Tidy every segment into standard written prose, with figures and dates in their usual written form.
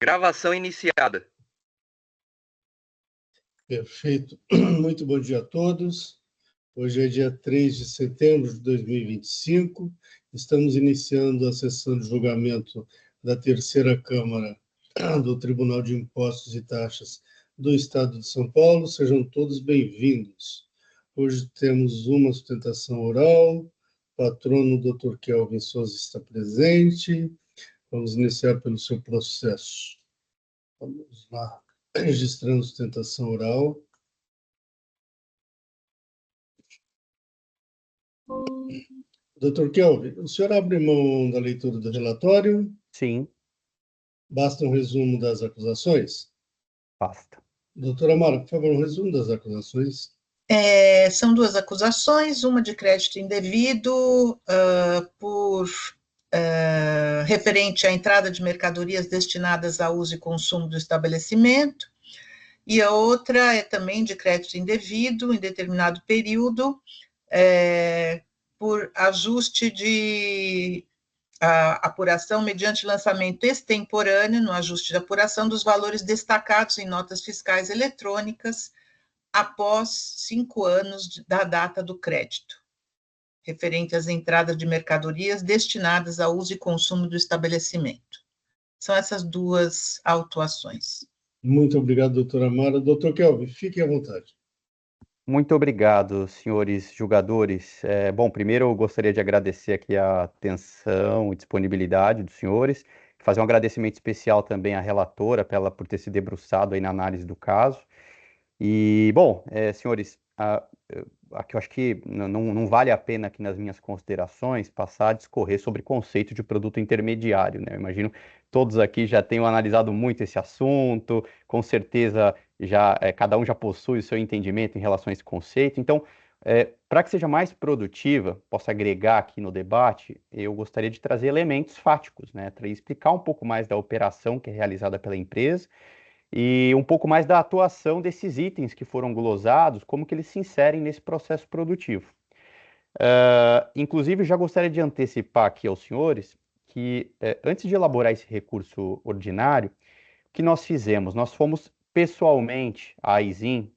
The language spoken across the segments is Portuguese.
Gravação iniciada. Perfeito. Muito bom dia a todos. Hoje é dia 3 de setembro de 2025. Estamos iniciando a sessão de julgamento da terceira Câmara do Tribunal de Impostos e Taxas do Estado de São Paulo. Sejam todos bem-vindos. Hoje temos uma sustentação oral. O patrono, Dr. Kelvin Souza, está presente. Vamos iniciar pelo seu processo. Vamos lá. Registrando sustentação oral. Dr. Kelvin, o senhor abre mão da leitura do relatório? Sim. Basta um resumo das acusações? Basta. Doutora Amara, por favor, um resumo das acusações. São duas acusações, uma de crédito indevido referente à entrada de mercadorias destinadas a uso e consumo do estabelecimento, e a outra é também de crédito indevido em determinado período, por ajuste de apuração mediante lançamento extemporâneo, no ajuste de apuração dos valores destacados em notas fiscais eletrônicas após 5 anos da data do crédito, referente às entradas de mercadorias destinadas ao uso e consumo do estabelecimento. São essas duas autuações. Muito obrigado, doutora Amara. Doutor Kelvin, fique à vontade. Muito obrigado, senhores julgadores. Bom, primeiro eu gostaria de agradecer aqui a atenção e disponibilidade dos senhores, fazer um agradecimento especial também à relatora por ter se debruçado aí na análise do caso. E, bom, senhores, aqui eu acho que não vale a pena aqui nas minhas considerações passar a discorrer sobre conceito de produto intermediário, né? Eu imagino que todos aqui já tenham analisado muito esse assunto, com certeza cada um já possui o seu entendimento em relação a esse conceito. Então, para que seja mais produtiva, possa agregar aqui no debate, eu gostaria de trazer elementos fáticos, né? Para explicar um pouco mais da operação que é realizada pela empresa e um pouco mais da atuação desses itens que foram glosados, como que eles se inserem nesse processo produtivo. Inclusive, já gostaria de antecipar aqui aos senhores que, antes de elaborar esse recurso ordinário, o que nós fizemos? Nós fomos pessoalmente à Aizin,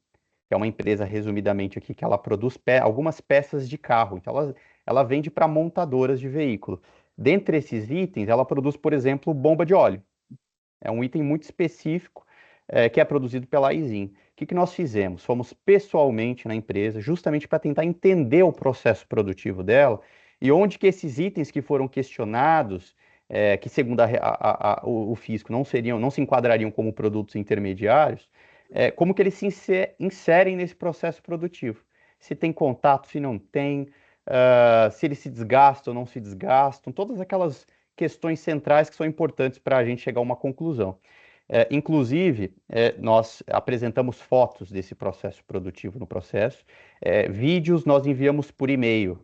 que é uma empresa, resumidamente aqui, que ela produz algumas peças de carro, então ela vende para montadoras de veículo. Dentre esses itens, ela produz, por exemplo, bomba de óleo. É um item muito específico, que é produzido pela Aizin. O que nós fizemos? Fomos pessoalmente na empresa, justamente para tentar entender o processo produtivo dela e onde que esses itens que foram questionados, que segundo o fisco não se enquadrariam como produtos intermediários, como que eles se inserem nesse processo produtivo. Se tem contato, se não tem, se eles se desgastam ou não se desgastam, todas aquelas questões centrais que são importantes para a gente chegar a uma conclusão. Inclusive, nós apresentamos fotos desse processo produtivo no processo, vídeos nós enviamos por e-mail,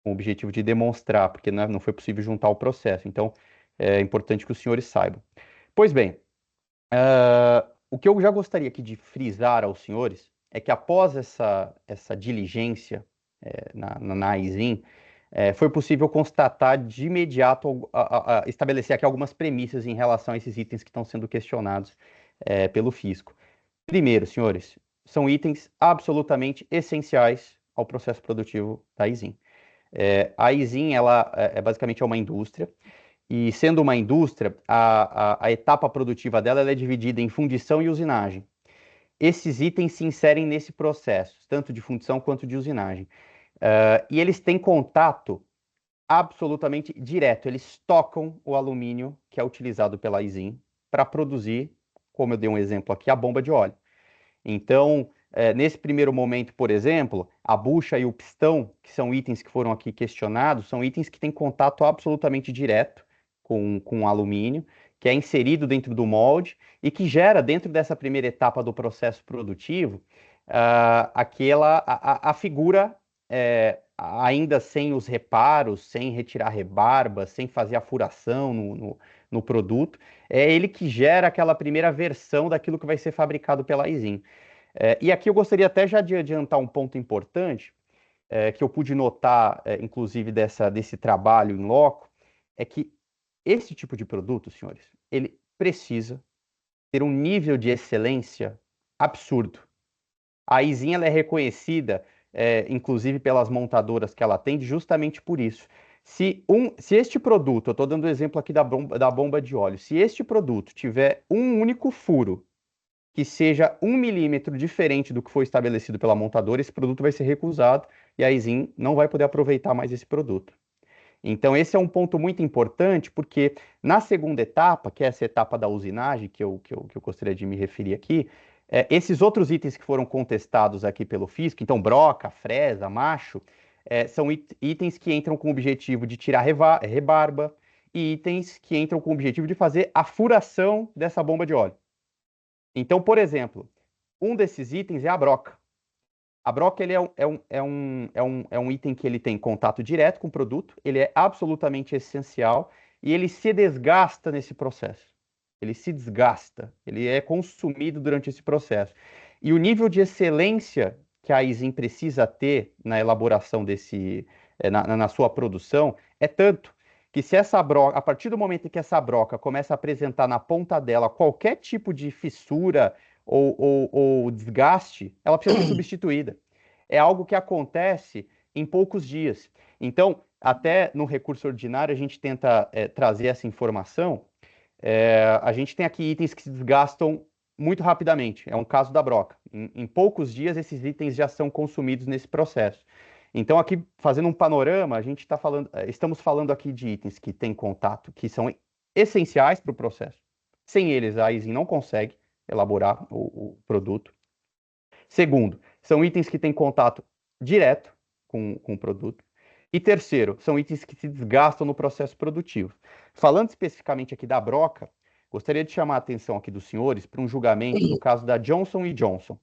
com o objetivo de demonstrar, porque não foi possível juntar o processo, então é importante que os senhores saibam. Pois bem, o que eu já gostaria aqui de frisar aos senhores é que após essa diligência na Aizin, foi possível constatar de imediato, estabelecer aqui algumas premissas em relação a esses itens que estão sendo questionados pelo fisco. Primeiro, senhores, são itens absolutamente essenciais ao processo produtivo da Aizin. A Aizin, ela basicamente uma indústria, e sendo uma indústria, a etapa produtiva dela ela é dividida em fundição e usinagem. Esses itens se inserem nesse processo, tanto de fundição quanto de usinagem. E eles têm contato absolutamente direto. Eles tocam o alumínio que é utilizado pela Aizin para produzir, como eu dei um exemplo aqui, a bomba de óleo. Então, nesse primeiro momento, por exemplo, a bucha e o pistão, que são itens que foram aqui questionados, são itens que têm contato absolutamente direto com o alumínio, que é inserido dentro do molde e que gera, dentro dessa primeira etapa do processo produtivo, a figura ainda sem os reparos, sem retirar rebarba, sem fazer a furação no produto, é ele que gera aquela primeira versão daquilo que vai ser fabricado pela Aizin. E aqui eu gostaria até já de adiantar um ponto importante, que eu pude notar, inclusive, desse trabalho em loco, é que esse tipo de produto, senhores, ele precisa ter um nível de excelência absurdo. A Isin ela é reconhecida, inclusive pelas montadoras que ela atende, justamente por isso. Se este produto, eu estou dando o exemplo aqui da bomba de óleo, se este produto tiver um único furo que seja 1 milímetro diferente do que foi estabelecido pela montadora, esse produto vai ser recusado e a Isin não vai poder aproveitar mais esse produto. Então, esse é um ponto muito importante, porque na segunda etapa, que é essa etapa da usinagem, que eu gostaria de me referir aqui, esses outros itens que foram contestados aqui pelo fisco, então broca, fresa, macho, são itens que entram com o objetivo de tirar rebarba e itens que entram com o objetivo de fazer a furação dessa bomba de óleo. Então, por exemplo, um desses itens é a broca. A broca ele é um item que ele tem contato direto com o produto, ele é absolutamente essencial e ele se desgasta nesse processo. Ele se desgasta, ele é consumido durante esse processo. E o nível de excelência que a Isin precisa ter na elaboração na sua produção é tanto que se essa broca, a partir do momento que essa broca começa a apresentar na ponta dela qualquer tipo de fissura ou desgaste, ela precisa ser substituída. É algo que acontece em poucos dias. Então, até no recurso ordinário, a gente tenta trazer essa informação. A gente tem aqui itens que se desgastam muito rapidamente. É um caso da broca. Em poucos dias, esses itens já são consumidos nesse processo. Então, aqui, fazendo um panorama, estamos falando aqui de itens que têm contato, que são essenciais para o processo. Sem eles, a Isin não consegue elaborar o produto. Segundo, são itens que têm contato direto com o produto. E terceiro, são itens que se desgastam no processo produtivo. Falando especificamente aqui da broca, gostaria de chamar a atenção aqui dos senhores para um julgamento do caso da Johnson & Johnson.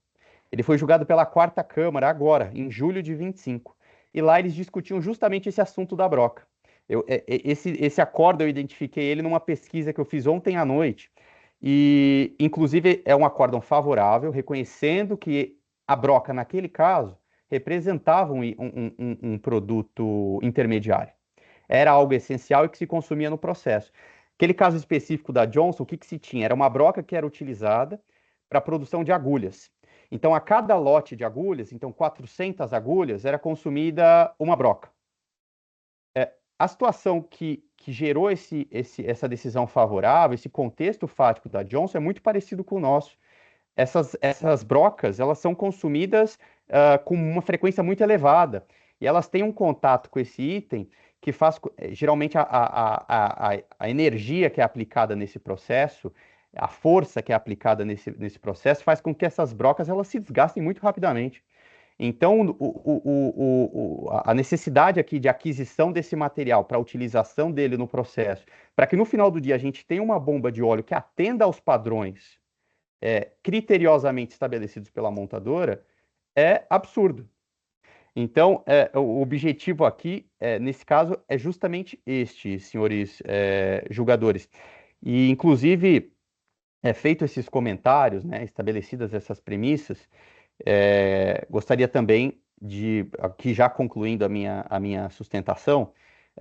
Ele foi julgado pela 4ª Câmara agora, em julho de 25. E lá eles discutiam justamente esse assunto da broca. Esse acordo eu identifiquei ele numa pesquisa que eu fiz ontem à noite. E, inclusive, é um acórdão favorável, reconhecendo que a broca, naquele caso, representava um produto intermediário. Era algo essencial e que se consumia no processo. Aquele caso específico da Johnson, o que se tinha? Era uma broca que era utilizada para a produção de agulhas. Então, a cada lote de agulhas, então 400 agulhas, era consumida uma broca. A situação que gerou essa decisão favorável, esse contexto fático da Johnson é muito parecido com o nosso. Essas brocas, elas são consumidas com uma frequência muito elevada e elas têm um contato com esse item que faz, geralmente, a energia que é aplicada nesse processo, a força que é aplicada nesse processo faz com que essas brocas elas se desgastem muito rapidamente. Então, a necessidade aqui de aquisição desse material para a utilização dele no processo, para que no final do dia a gente tenha uma bomba de óleo que atenda aos padrões criteriosamente estabelecidos pela montadora, é absurdo. Então, o objetivo aqui, nesse caso, é justamente este, senhores julgadores. E, inclusive, feito esses comentários, né, estabelecidas essas premissas, gostaria também de, aqui já concluindo a minha sustentação,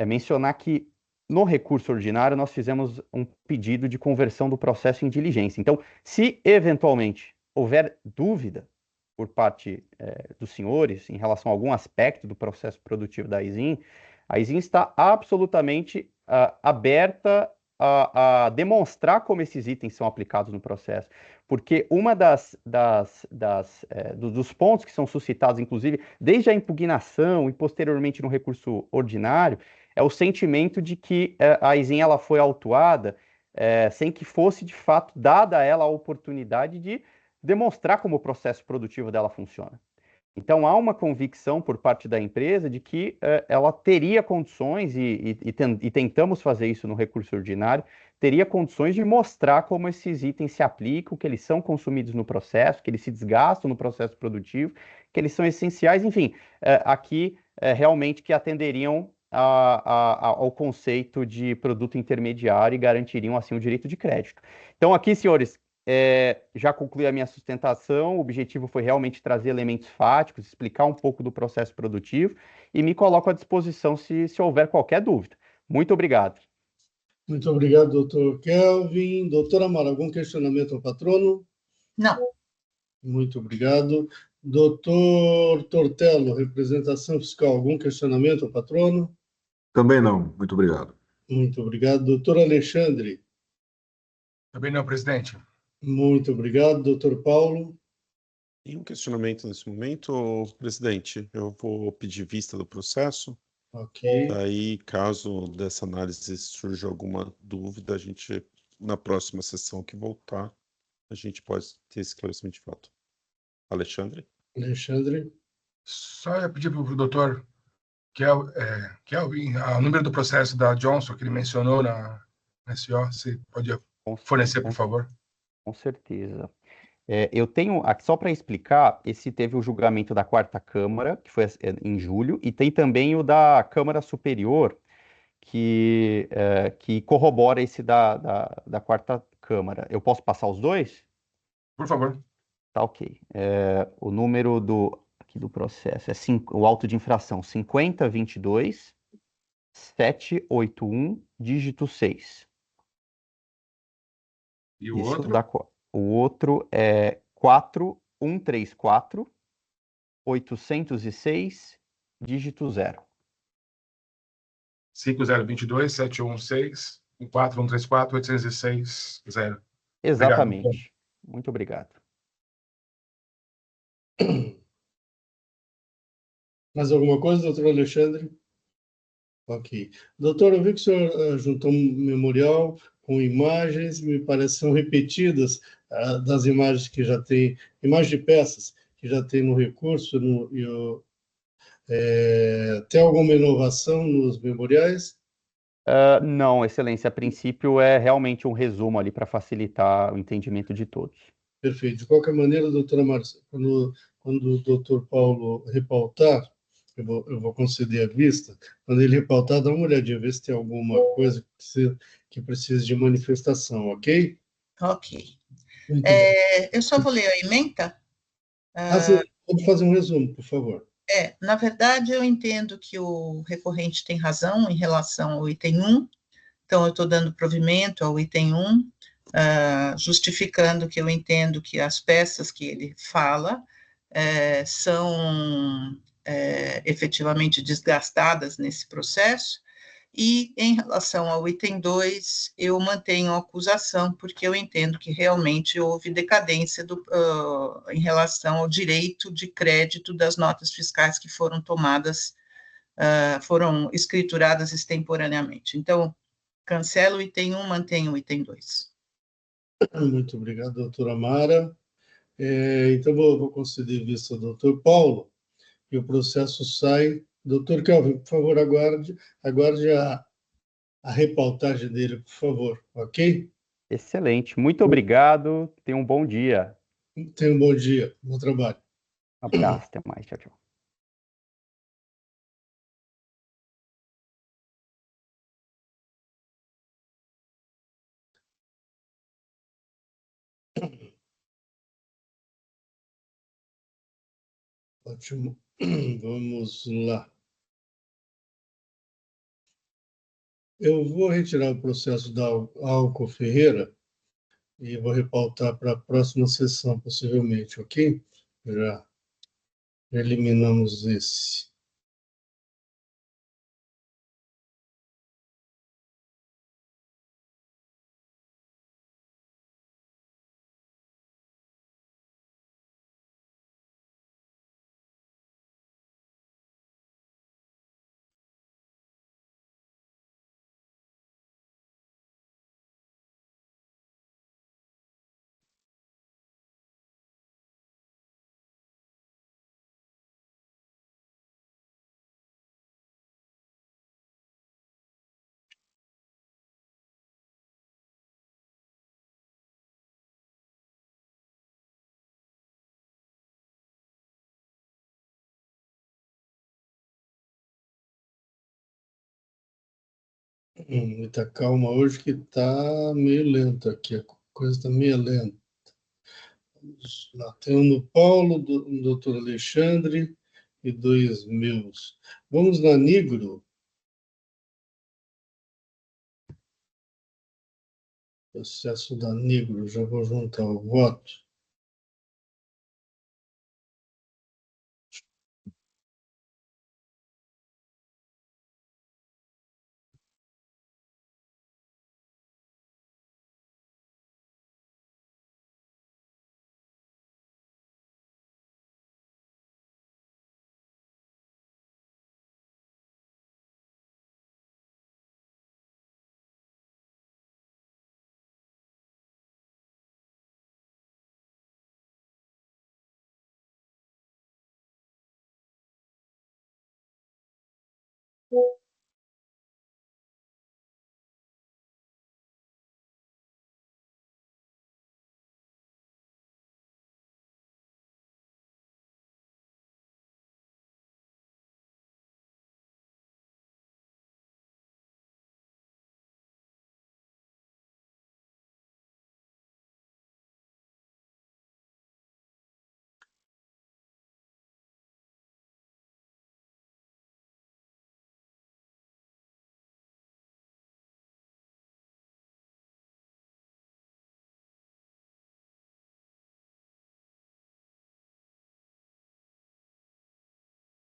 mencionar que no recurso ordinário nós fizemos um pedido de conversão do processo em diligência. Então, se eventualmente houver dúvida por parte dos senhores em relação a algum aspecto do processo produtivo da Isin, a Isin está absolutamente aberta a demonstrar como esses itens são aplicados no processo. Porque uma dos pontos que são suscitados, inclusive, desde a impugnação e posteriormente no recurso ordinário, é o sentimento de que a Isin ela foi autuada sem que fosse, de fato, dada a ela a oportunidade de demonstrar como o processo produtivo dela funciona. Então, há uma convicção por parte da empresa de que ela teria condições, e tentamos fazer isso no recurso ordinário, teria condições de mostrar como esses itens se aplicam, que eles são consumidos no processo, que eles se desgastam no processo produtivo, que eles são essenciais, enfim, aqui realmente que atenderiam ao conceito de produto intermediário e garantiriam, assim, o direito de crédito. Então, aqui, senhores, já concluí a minha sustentação. O objetivo foi realmente trazer elementos fáticos, explicar um pouco do processo produtivo e me coloco à disposição se houver qualquer dúvida. Muito obrigado. Muito obrigado, doutor Kelvin. Doutora Amara, algum questionamento ao patrono? Não. Muito obrigado. Doutor Tortello, representação fiscal, algum questionamento ao patrono? Também não, muito obrigado. Muito obrigado. Doutor Alexandre? Também não, presidente. Muito obrigado. Doutor Paulo? Nenhum questionamento nesse momento, presidente. Eu vou pedir vista do processo. Ok. Aí, caso dessa análise surja alguma dúvida, a gente, na próxima sessão que voltar, a gente pode ter esclarecimento de fato. Alexandre? Alexandre? Só ia pedir para o doutor Kelvin, o número do processo da Johnson que ele mencionou na SO, se pode fornecer, por favor. Com certeza. Eu tenho, aqui só para explicar, esse teve o julgamento da quarta Câmara, que foi em julho, e tem também o da Câmara Superior, que corrobora esse da quarta Câmara. Eu posso passar os dois? Por favor. Tá ok. O número aqui do processo o auto de infração 5022-781, dígito 6. E o Isso outro? O outro é 4134-806, dígito 0. 5022-716-4134-806-0. Exatamente. Obrigado. Muito obrigado. Mais alguma coisa, doutor Alexandre? Ok. Doutor, eu vi que o senhor juntou um memorial com imagens, me parece são repetidas das imagens que já tem, imagens de peças que já tem no recurso. Tem alguma inovação nos memoriais? Não, Excelência, a princípio é realmente um resumo ali para facilitar o entendimento de todos. Perfeito. De qualquer maneira, doutora Marcia, quando o doutor Paulo repautar, eu vou conceder a vista. Quando ele repautar, dá uma olhadinha, ver se tem alguma coisa que precise de manifestação, ok? Ok. Muito Eu só vou ler a ementa. Você pode fazer um resumo, por favor. Na verdade, eu entendo que o recorrente tem razão em relação ao item 1, então eu estou dando provimento ao item 1, justificando que eu entendo que as peças que ele fala são efetivamente desgastadas nesse processo, e em relação ao item 2, eu mantenho a acusação, porque eu entendo que realmente houve decadência em relação ao direito de crédito das notas fiscais que foram tomadas, foram escrituradas extemporaneamente. Então, cancelo o item 1, mantenho o item 2. Muito obrigado, doutora Mara. Então, vou conceder vista ao doutor Paulo, e o processo sai. Doutor Kelvin, por favor, aguarde a repautagem dele, por favor, ok? Excelente. Muito obrigado. Tenha um bom dia. Tenha um bom dia, bom trabalho. Um abraço. Até mais. Tchau, tchau. Ótimo. Vamos lá. Eu vou retirar o processo da Alco Ferreira e vou repautar para a próxima sessão, possivelmente, ok? Já eliminamos esse. Muita calma hoje, que está meio lento aqui, a coisa está meio lenta. Vamos lá, tem um do Paulo, um doutor Alexandre e dois meus. Vamos na Nigro. Processo da Negro, já vou juntar o voto.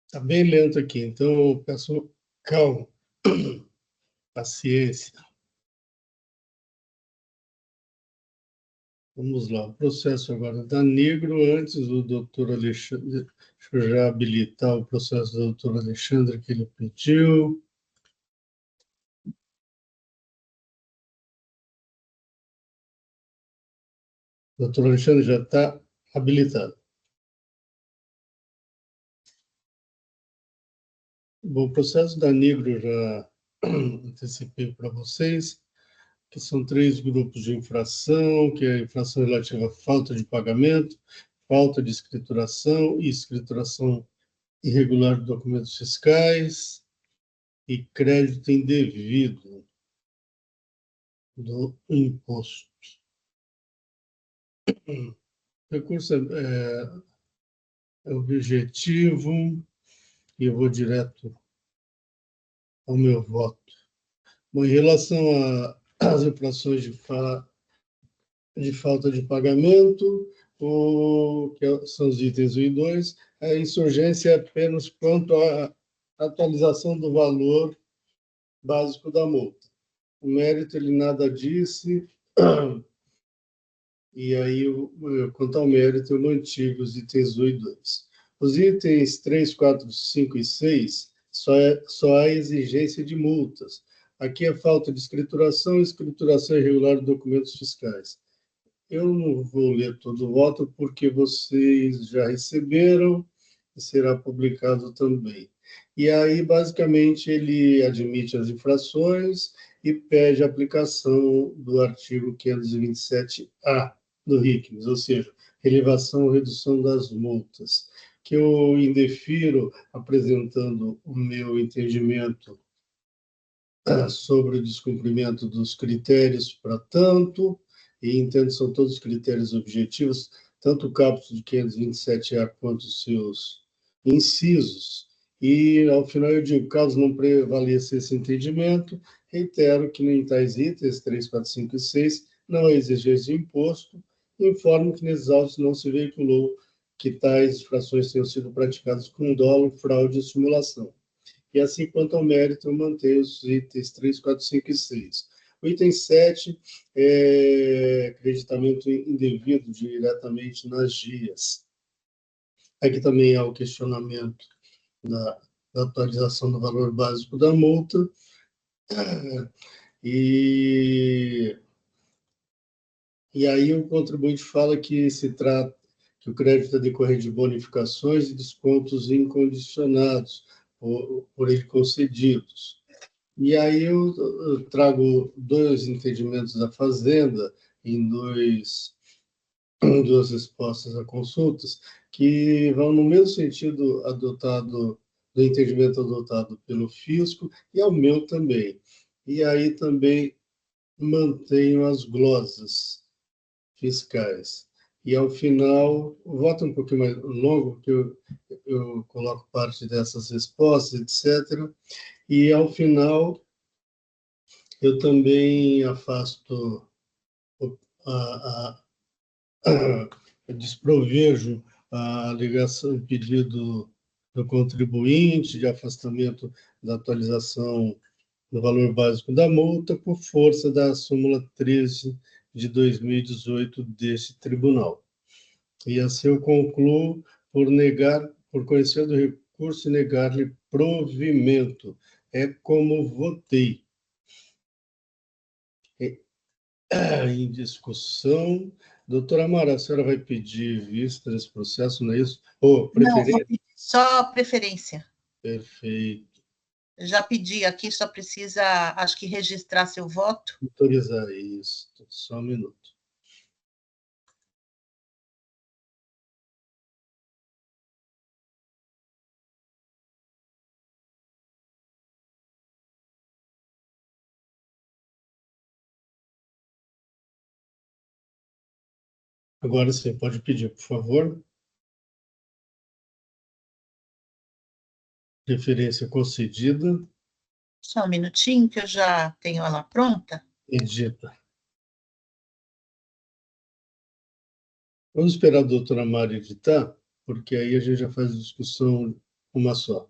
Está bem lento aqui, então eu peço calma, paciência. Vamos lá, o processo agora da Negro, antes o doutor Alexandre, deixa eu já habilitar o processo do doutor Alexandre que ele pediu. O doutor Alexandre já está habilitado. Bom, o processo da Negro já antecipei para vocês, que são 3 grupos de infração, que é a infração relativa à falta de pagamento, falta de escrituração e escrituração irregular de documentos fiscais e crédito indevido do imposto. O recurso é objetivo e eu vou direto ao meu voto. Bom, em relação às infrações de falta de pagamento, são os itens 1 e 2, a insurgência é apenas quanto à atualização do valor básico da multa. O mérito, ele nada disse, e aí, quanto ao mérito, eu mantive os itens 1 e 2. Os itens 3, 4, 5 e 6, só há exigência de multas. Aqui é falta de escrituração e escrituração irregular de documentos fiscais. Eu não vou ler todo o voto, porque vocês já receberam e será publicado também. E aí, basicamente, ele admite as infrações e pede a aplicação do artigo 527-A do RICMES, ou seja, elevação ou redução das multas, que eu indefiro apresentando o meu entendimento sobre o descumprimento dos critérios para tanto, e entendo que são todos critérios objetivos, tanto o caput de 527-A quanto os seus incisos. E, ao final, eu digo, caso não prevaleça esse entendimento, reitero que em tais itens 3, 4, 5 e 6 não há exigência de imposto, informo que nesses autos não se veiculou que tais infrações tenham sido praticadas com dolo, fraude e simulação. E assim, quanto ao mérito, eu mantenho os itens 3, 4, 5 e 6. O item 7 é acreditamento indevido diretamente nas GIAs. Aqui também há o questionamento da atualização do valor básico da multa. E aí o contribuinte fala que se trata que o crédito é decorrente de bonificações e descontos incondicionados por ele concedidos. E aí eu trago 2 entendimentos da Fazenda em duas respostas a consultas que vão no mesmo sentido do entendimento adotado pelo fisco e ao meu também. E aí também mantenho as glosas fiscais. E, ao final, o voto é um pouquinho mais longo, porque eu coloco parte dessas respostas, etc. E, ao final, eu também afasto desprovejo a alegação, pedido do contribuinte de afastamento da atualização do valor básico da multa por força da súmula 13 de 2018 deste tribunal. E assim eu concluo por conhecer do recurso e negar-lhe provimento. É como votei. Em discussão. Doutora Amara, a senhora vai pedir vista nesse processo, não é isso? Ou preferência? Não, vou pedir só preferência. Perfeito. Já pedi aqui, só precisa, acho que, registrar seu voto. Autorizar isso. Só um minuto. Agora sim, pode pedir, por favor. Referência concedida. Só um minutinho, que eu já tenho ela pronta. Edita. Vamos esperar a doutora Mari editar, porque aí a gente já faz a discussão uma só.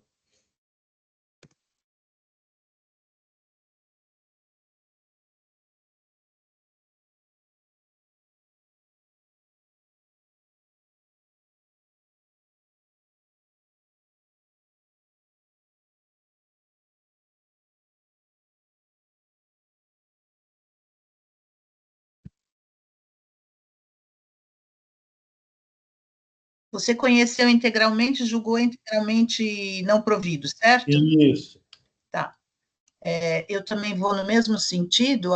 Você conheceu integralmente, julgou integralmente não provido, certo? Isso. Tá. Eu também vou no mesmo sentido.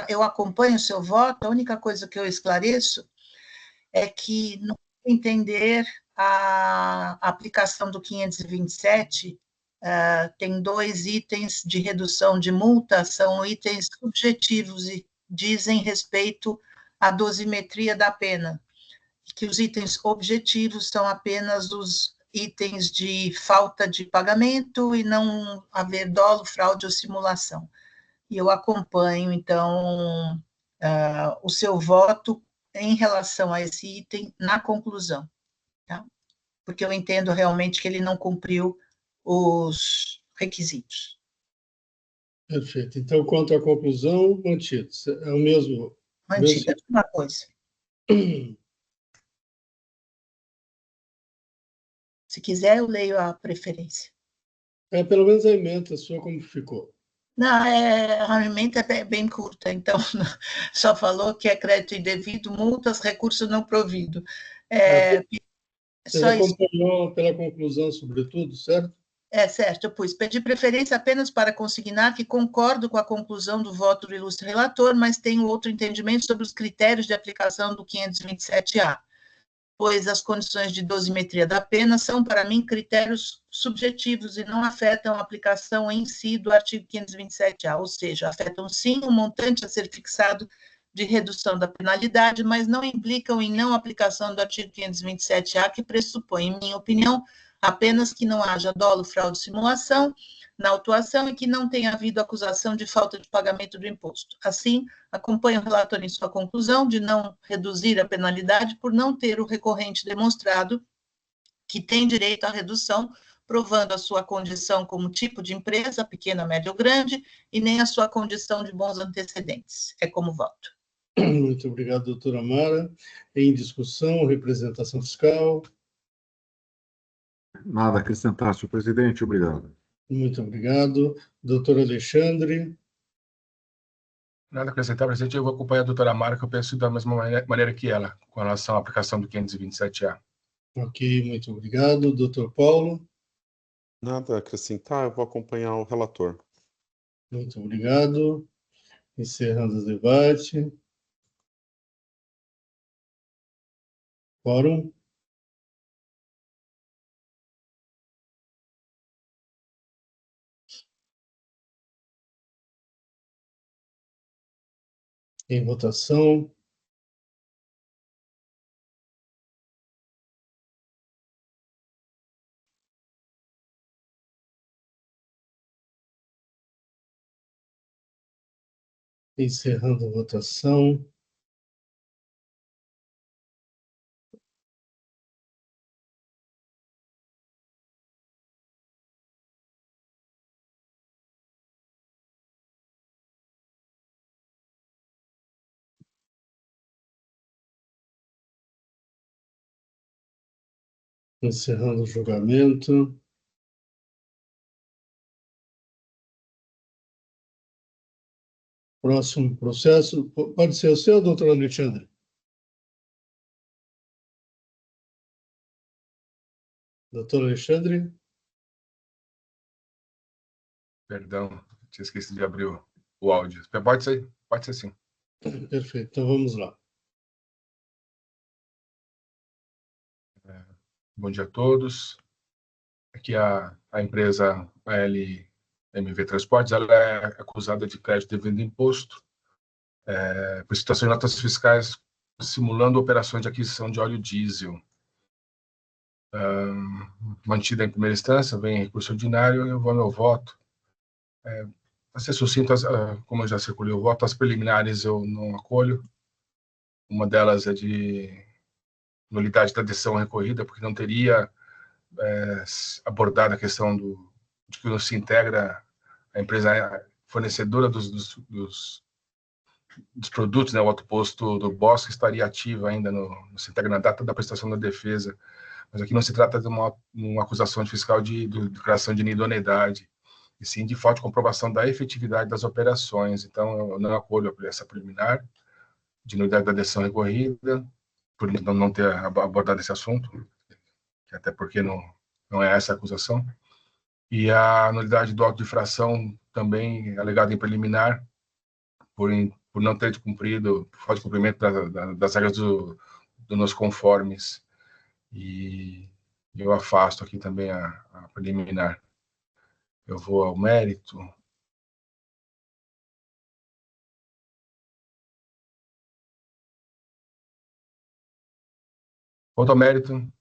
Eu acompanho o seu voto. A única coisa que eu esclareço é que, no entender a aplicação do 527, tem 2 itens de redução de multa, são itens subjetivos e dizem respeito à dosimetria da pena, que os itens objetivos são apenas os itens de falta de pagamento e não haver dolo, fraude ou simulação. E eu acompanho, então, o seu voto em relação a esse item na conclusão, tá? Porque eu entendo realmente que ele não cumpriu os requisitos. Perfeito. Então, quanto à conclusão, mantido. É o mesmo. Mantido, é a mesma coisa. Se quiser, eu leio a preferência. Pelo menos a emenda sua como ficou. Não, a emenda é bem curta, então só falou que é crédito indevido, multas, recurso não provido. Você Só isso. acompanhou pela conclusão, sobretudo, certo? Certo, eu pus. Pedi preferência apenas para consignar que concordo com a conclusão do voto do ilustre relator, mas tenho outro entendimento sobre os critérios de aplicação do 527-A, pois as condições de dosimetria da pena são, para mim, critérios subjetivos e não afetam a aplicação em si do artigo 527-A, ou seja, afetam sim o montante a ser fixado de redução da penalidade, mas não implicam em não aplicação do artigo 527-A, que pressupõe, em minha opinião, apenas que não haja dolo, fraude e simulação na autuação e que não tenha havido acusação de falta de pagamento do imposto. Assim, acompanho o relator em sua conclusão de não reduzir a penalidade por não ter o recorrente demonstrado que tem direito à redução, provando a sua condição como tipo de empresa, pequena, média ou grande, e nem a sua condição de bons antecedentes. É como voto. Muito obrigado, doutora Mara. Em discussão, representação fiscal. Nada a acrescentar, senhor presidente. Obrigado. Muito obrigado. Doutor Alexandre. Nada a acrescentar, presidente. Eu vou acompanhar a doutora Mara, que eu penso da mesma maneira que ela, com relação à aplicação do 527-A. Ok, muito obrigado. Doutor Paulo. Nada a acrescentar, eu vou acompanhar o relator. Muito obrigado. Encerrando o debate. Quórum. Em votação. Encerrando a votação. Encerrando o julgamento. Próximo processo. Pode ser o seu, doutor Alexandre? Doutor Alexandre? Perdão, tinha esquecido de abrir o áudio. Pode ser sim. Perfeito, então vamos lá. Bom dia a todos. Aqui a empresa LMV Transportes, ela é acusada de crédito devendo imposto por situação de notas fiscais simulando operações de aquisição de óleo diesel. Mantida em primeira instância, vem recurso ordinário, eu vou ao meu voto. Para ser sucinto, como eu já circulei o voto, as preliminares eu não acolho. Uma delas é de nulidade da decisão recorrida, porque não teria abordado a questão de que não se integra a empresa fornecedora dos produtos, né, o autoposto do Bosque estaria ativo ainda se integra na data da prestação da defesa, mas aqui não se trata de uma acusação fiscal de declaração de inidoneidade, e sim de falta de comprovação da efetividade das operações. Então, eu não acolho essa preliminar de nulidade da decisão recorrida, por não ter abordado esse assunto, até porque não é essa a acusação. E a nulidade do auto de infração também alegada em preliminar, por não ter cumprido, por falta de cumprimento das regras do nos conformes. E eu afasto aqui também a preliminar. Eu vou ao mérito. Quanto ao mérito, o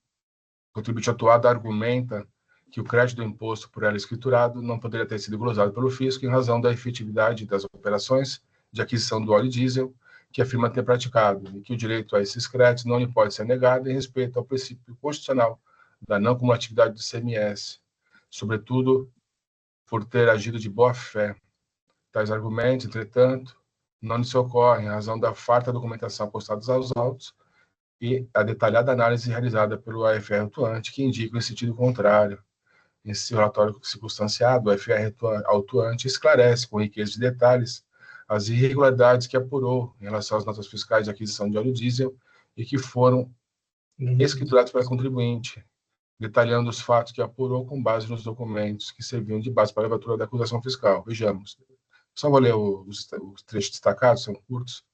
contribuinte atuado argumenta que o crédito do imposto por ela escriturado não poderia ter sido glosado pelo fisco em razão da efetividade das operações de aquisição do óleo diesel que afirma ter praticado, e que o direito a esses créditos não lhe pode ser negado em respeito ao princípio constitucional da não cumulatividade do ICMS, sobretudo por ter agido de boa fé. Tais argumentos, entretanto, não lhe socorrem em razão da farta documentação apostados aos autos e a detalhada análise realizada pelo AFR atuante, que indica em sentido contrário. Esse relatório circunstanciado, o AFR atuante esclarece com riqueza de detalhes as irregularidades que apurou em relação às notas fiscais de aquisição de óleo diesel e que foram escrituradas pela contribuinte, detalhando os fatos que apurou com base nos documentos que serviam de base para a levatura da acusação fiscal. Vejamos. Só vou ler os trechos destacados, são curtos,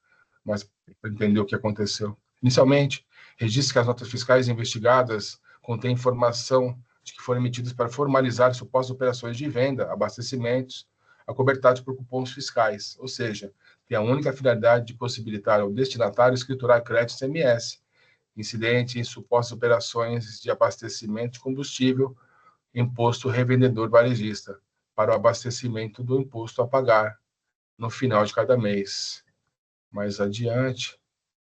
mas para entender o que aconteceu. Inicialmente, registra que as notas fiscais investigadas contêm informação de que foram emitidas para formalizar supostas operações de venda, abastecimentos, acobertados por cupons fiscais, ou seja, tem a única finalidade de possibilitar ao destinatário escriturar crédito ICMS, incidente em supostas operações de abastecimento de combustível, imposto revendedor varejista, para o abastecimento do imposto a pagar no final de cada mês. Mais adiante,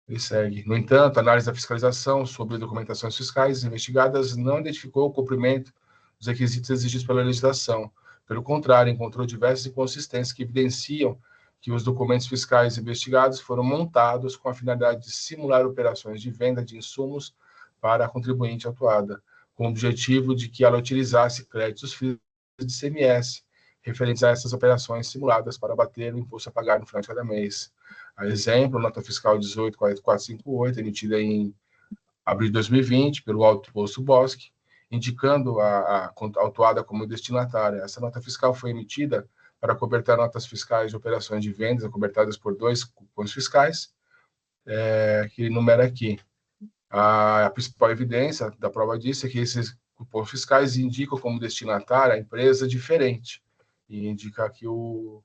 ele segue. No entanto, a análise da fiscalização sobre documentações fiscais investigadas não identificou o cumprimento dos requisitos exigidos pela legislação. Pelo contrário, encontrou diversas inconsistências que evidenciam que os documentos fiscais investigados foram montados com a finalidade de simular operações de venda de insumos para a contribuinte atuada, com o objetivo de que ela utilizasse créditos de ICMS referentes a essas operações simuladas para abater o imposto a pagar no final de cada mês. A exemplo, nota fiscal 18.4458, emitida em abril de 2020 pelo autoposto Bosque, indicando a autuada como destinatária. Essa nota fiscal foi emitida para cobertar notas fiscais de operações de vendas acobertadas por 2 cupons fiscais, que enumera aqui. A principal evidência da prova disso é que esses cupons fiscais indicam como destinatária a empresa diferente, e indica aqui o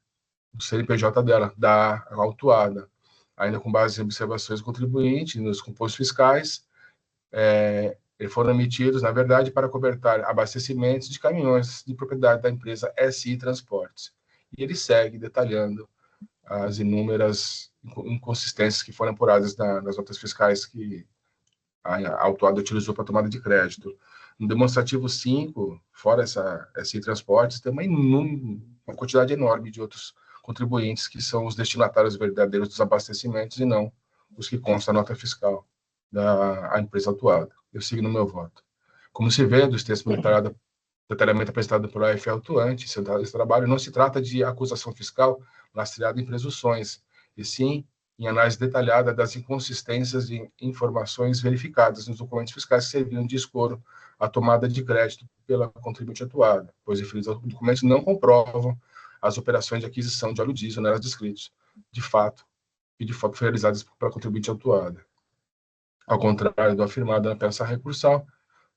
CNPJ dela, da autuada. Ainda com base em observações do contribuinte, nos cupons fiscais, eles foram emitidos, na verdade, para cobertar abastecimentos de caminhões de propriedade da empresa SI Transportes. E ele segue detalhando as inúmeras inconsistências que foram apuradas nas notas fiscais que a autuada utilizou para tomada de crédito. No demonstrativo 5, fora essa SI Transportes, tem uma quantidade enorme de outros contribuintes que são os destinatários verdadeiros dos abastecimentos e não os que constam na nota fiscal da empresa autuada. Eu sigo no meu voto. Como se vê dos textos detalhamento apresentado pelo AF autuante, esse trabalho não se trata de acusação fiscal lastreada em presunções, e sim em análise detalhada das inconsistências e informações verificadas nos documentos fiscais que serviram de escoro à tomada de crédito pela contribuinte atuada, pois referidos documentos não comprovam as operações de aquisição de óleo diesel nelas descritos, de fato realizadas pela contribuinte atuada. Ao contrário do afirmado na peça recursal,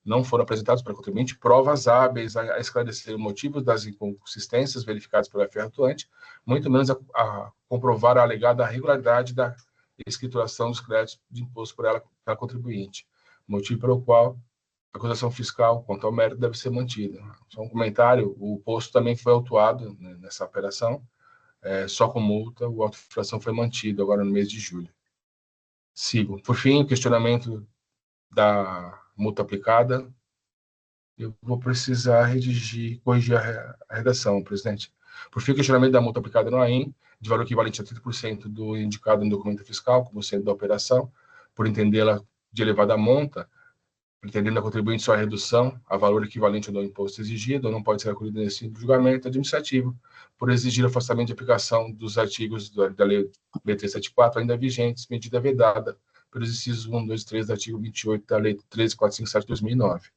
não foram apresentados para o contribuinte provas hábeis a esclarecer o motivo das inconsistências verificadas pelo FR atuante, muito menos a comprovar a alegada regularidade da escrituração dos créditos de imposto por ela pela contribuinte, motivo pelo qual a acusação fiscal quanto ao mérito deve ser mantida. Só um comentário, o posto também foi autuado, né, nessa operação, só com multa, o auto de infração foi mantido agora no mês de julho. Sigo. Por fim, o questionamento da multa aplicada, eu vou precisar corrigir a redação, presidente. Por fim, o questionamento da multa aplicada no AIM, de valor equivalente a 30% do indicado no documento fiscal, como sendo da operação, por entendê-la de elevada monta, pretendendo a contribuinte só a redução a valor equivalente ao do imposto exigido, não pode ser acolhido nesse julgamento administrativo, por exigir afastamento de aplicação dos artigos da Lei B374 ainda vigentes, medida vedada pelos incisos 1, 2 e 3 do artigo 28 da Lei 13.457 de 2009.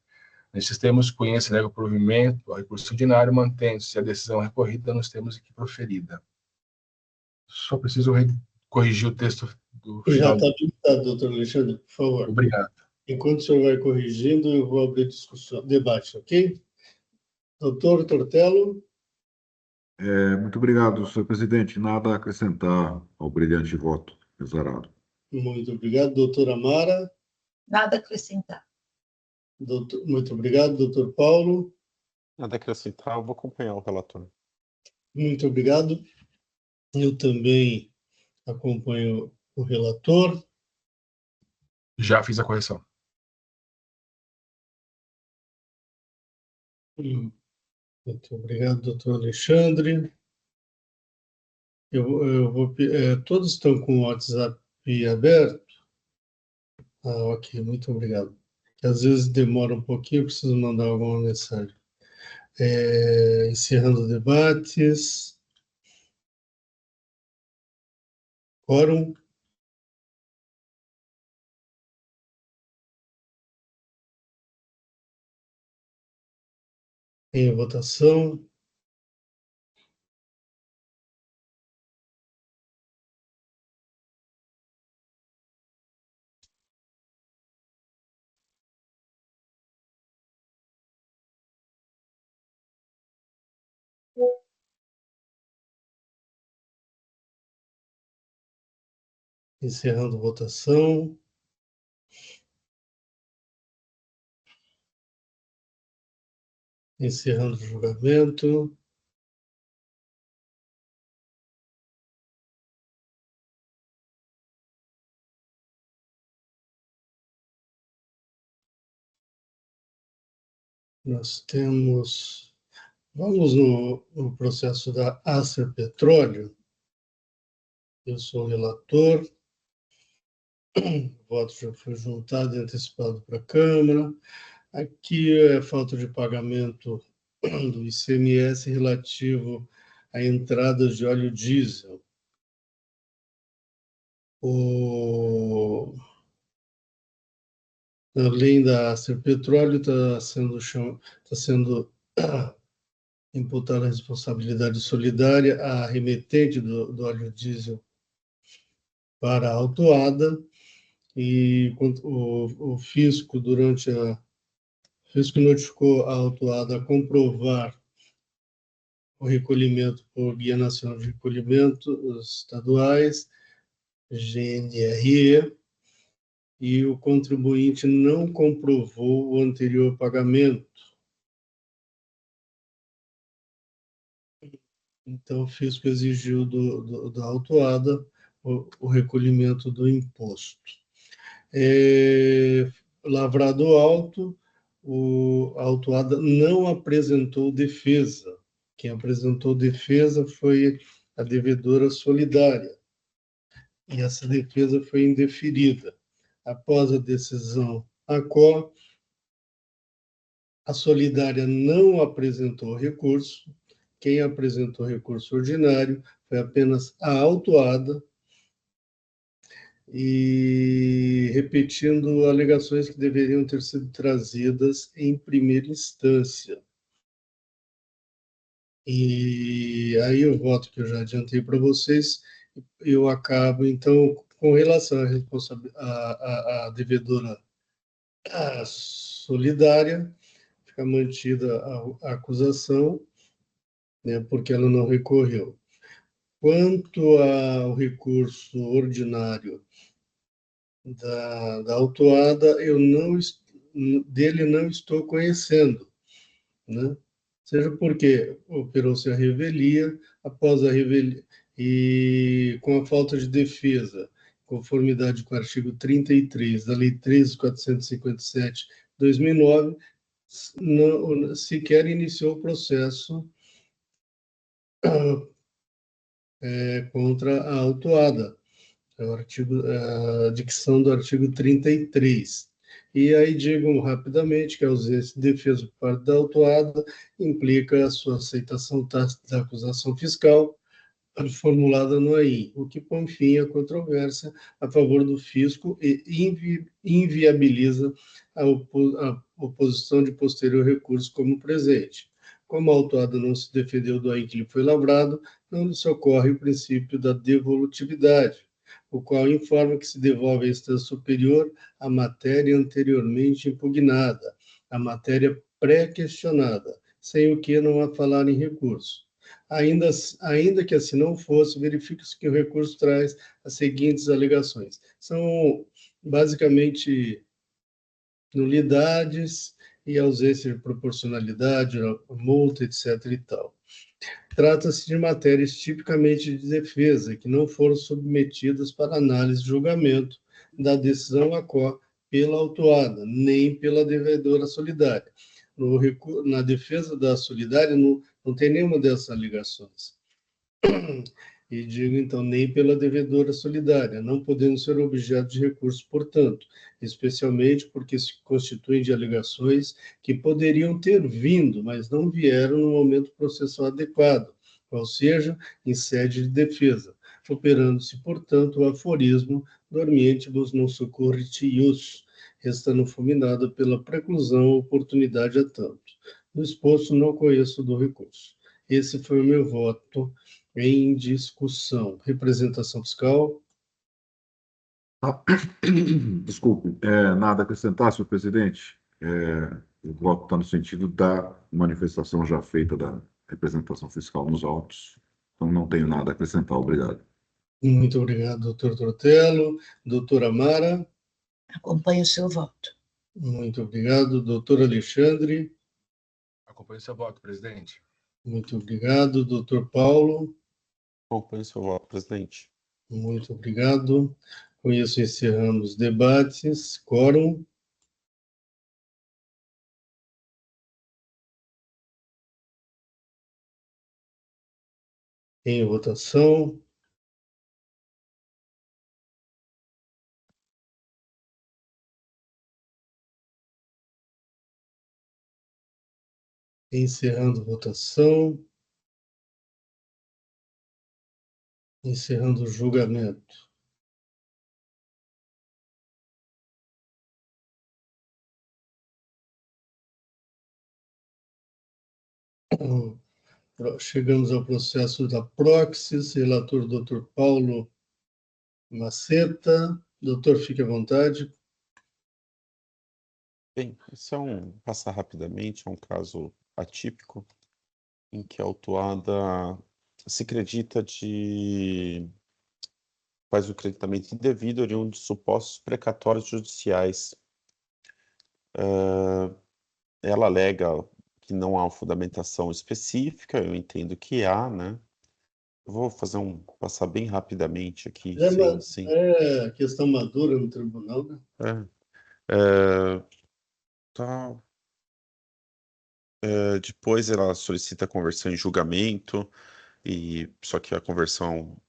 Nesses termos, conhece e nega o provimento, a recurso ordinário, mantendo-se a decisão recorrida nos termos aqui proferida. Só preciso corrigir o texto do Já final. está habilitado, doutor Alexandre, por favor. Obrigado. Enquanto o senhor vai corrigindo, eu vou abrir discussão, debate, ok? Doutor Tortello? Muito obrigado, senhor presidente. Nada a acrescentar ao brilhante voto exarado. Muito obrigado. Doutora Amara? Nada a acrescentar. Muito obrigado. Doutor Paulo? Nada a acrescentar, eu vou acompanhar o relator. Muito obrigado. Eu também acompanho o relator. Já fiz a correção. Muito obrigado, doutor Alexandre. Todos estão com o WhatsApp aberto? Ok, muito obrigado. Às vezes demora um pouquinho, eu preciso mandar alguma mensagem. Encerrando debates. Quórum. Em votação. Encerrando votação. Encerrando o julgamento. Nós temos... Vamos no processo da Acer Petróleo. Eu sou o relator. O voto já foi juntado e antecipado para a Câmara. Aqui é falta de pagamento do ICMS relativo a entradas de óleo diesel. Além da Acer Petróleo, está sendo imputada a responsabilidade solidária à remetente do óleo diesel para a autuada, e o fisco, o fisco notificou a autuada a comprovar o recolhimento por Guia Nacional de Recolhimentos Estaduais, GNRE, e o contribuinte não comprovou o anterior pagamento. Então, o fisco exigiu da autuada o recolhimento do imposto. Lavrado o auto, a autuada não apresentou defesa. Quem apresentou defesa foi a devedora solidária, e essa defesa foi indeferida. Após a decisão ACO, A Solidária não apresentou recurso. Quem apresentou recurso ordinário foi apenas a autuada, e repetindo alegações que deveriam ter sido trazidas em primeira instância. E aí o voto que eu já adiantei para vocês, eu acabo, então, com relação à devedora solidária, fica mantida a acusação, né, porque ela não recorreu. Quanto ao recurso ordinário da autuada, dele não estou conhecendo, né? Seja porque operou-se a revelia, após a revelia, e com a falta de defesa, conformidade com o artigo 33 da Lei 13.457, 2009, não, sequer iniciou o processo contra a autuada. É o artigo, a dicção do artigo 33. E aí digo rapidamente que a ausência de defesa por parte da autuada implica a sua aceitação tácita da acusação fiscal formulada no AI, o que põe fim à controvérsia a favor do fisco e inviabiliza a oposição de posterior recurso como presente. Como a autuada não se defendeu do AI que lhe foi lavrado, não lhe socorre o princípio da devolutividade, o qual informa que se devolve à instância superior a matéria anteriormente impugnada, a matéria pré-questionada, sem o que não há falar em recurso. Ainda que assim não fosse, verifica-se que o recurso traz as seguintes alegações. São basicamente nulidades e ausência de proporcionalidade, multa, etc. e tal. Trata-se de matérias tipicamente de defesa, que não foram submetidas para análise e julgamento da decisão a qual pela autuada, nem pela devedora solidária. Na defesa da solidária, não tem nenhuma dessas alegações. E digo, então, nem pela devedora solidária, não podendo ser objeto de recurso, portanto, especialmente porque se constituem de alegações que poderiam ter vindo, mas não vieram no momento processual adequado, ou seja, em sede de defesa, operando-se, portanto, o aforismo dormientibus non succurrit ius, restando fulminada pela preclusão oportunidade a tanto. No exposto, não conheço do recurso. Esse foi o meu voto em discussão. Representação fiscal. Desculpe, nada a acrescentar, senhor presidente. O voto está no sentido da manifestação já feita da representação fiscal nos autos. Então, não tenho nada a acrescentar. Obrigado. Muito obrigado, doutor Tortello. Doutora Mara. Acompanho o seu voto. Muito obrigado, doutor Alexandre. Acompanho seu voto, presidente. Muito obrigado, doutor Paulo. Acompanho seu voto, presidente. Muito obrigado. Com isso, encerramos os debates. Quórum. Em votação. Encerrando votação. Encerrando o julgamento. Chegamos ao processo da Proxis, relator Dr. Paulo Maceta. Doutor, fique à vontade. Bem, isso passar rapidamente, é um caso atípico, em que a autuada se acredita faz o creditamento indevido oriundo de supostos precatórios judiciais. Ela alega que não há fundamentação específica, eu entendo que há, né? Eu vou passar bem rapidamente aqui. É questão madura no tribunal, né? Tá. Depois ela solicita a conversão em julgamento, só que a conversão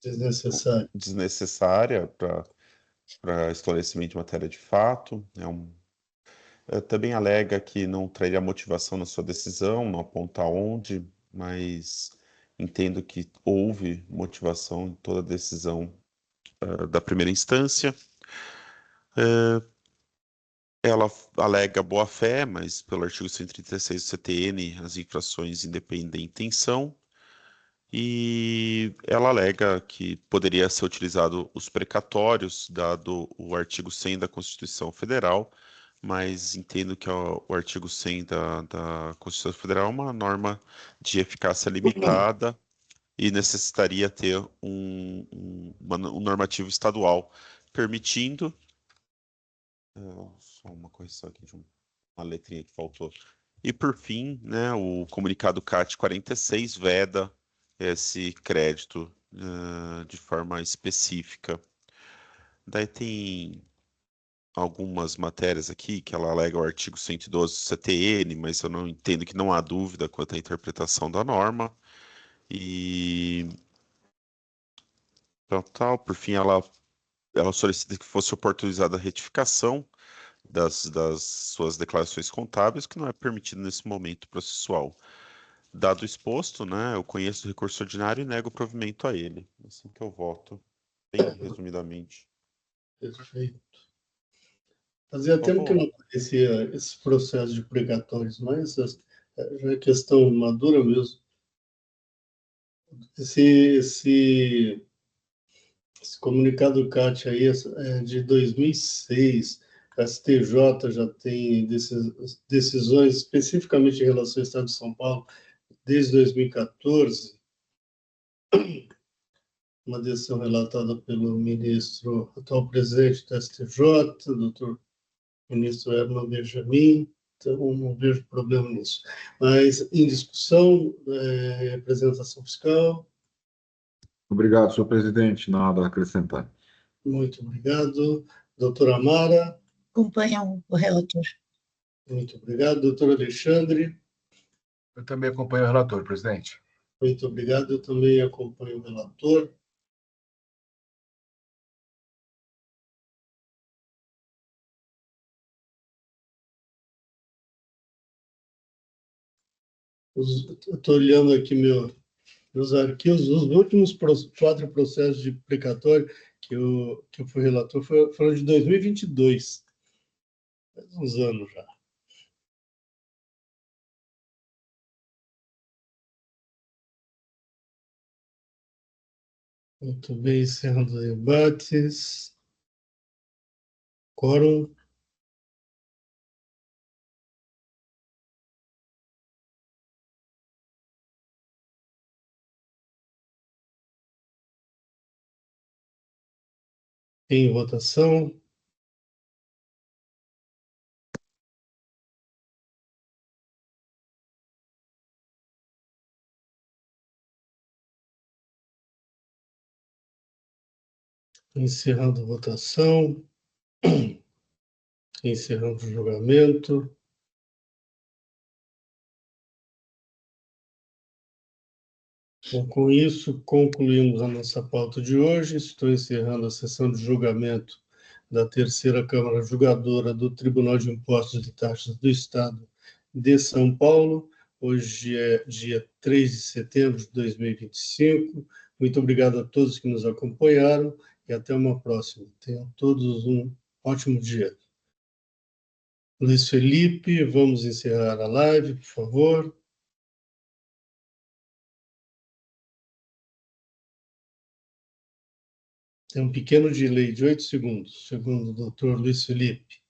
Desnecessário. desnecessária para esclarecimento de matéria de fato. Também alega que não traria motivação na sua decisão, não aponta onde, mas entendo que houve motivação em toda a decisão da primeira instância. Ela alega boa-fé, mas pelo artigo 136 do CTN, as infrações independem de intenção, e ela alega que poderia ser utilizado os precatórios, dado o artigo 100 da Constituição Federal, mas entendo que o artigo 100 da Constituição Federal é uma norma de eficácia limitada e necessitaria ter um normativo estadual permitindo. Só uma correção aqui de uma letrinha que faltou. E por fim, né, o comunicado CAT 46 veda esse crédito de forma específica. Daí tem algumas matérias aqui que ela alega o artigo 112 do CTN, mas eu não entendo que não há dúvida quanto à interpretação da norma. E tal, por fim, ela solicita que fosse oportunizada a retificação das suas declarações contábeis, que não é permitido nesse momento processual. Dado o exposto, né, eu conheço o recurso ordinário e nego o provimento a ele. Assim que eu voto, bem resumidamente. Perfeito. Fazia tempo que não aparecia esse processo de precatórios, mas já é questão madura mesmo. Esse comunicado CAT aí é de 2006, a STJ já tem decisões especificamente em relação ao Estado de São Paulo desde 2014, uma decisão relatada pelo ministro, atual presidente do STJ, doutor ministro Herman Benjamin, então não vejo problema nisso. Mas em discussão, representação fiscal. Obrigado, senhor presidente. Nada a acrescentar. Muito obrigado. Doutora Amara. Acompanham o relator. Muito obrigado. Doutor Alexandre. Eu também acompanho o relator, presidente. Muito obrigado. Eu também acompanho o relator. Estou olhando aqui meus arquivos. Os últimos 4 processos de precatório que eu fui relator foram de 2022. Faz uns anos já. Muito bem, encerrando os debates. Quórum. Em votação. Encerrando a votação. Encerrando o julgamento. Bom, com isso, concluímos a nossa pauta de hoje. Estou encerrando a sessão de julgamento da Terceira Câmara Julgadora do Tribunal de Impostos e Taxas do Estado de São Paulo. Hoje é dia 3 de setembro de 2025. Muito obrigado a todos que nos acompanharam e até uma próxima. Tenham todos um ótimo dia. Luiz Felipe, vamos encerrar a live, por favor. Tem um pequeno delay de 8 segundos, segundo o doutor Luiz Felipe.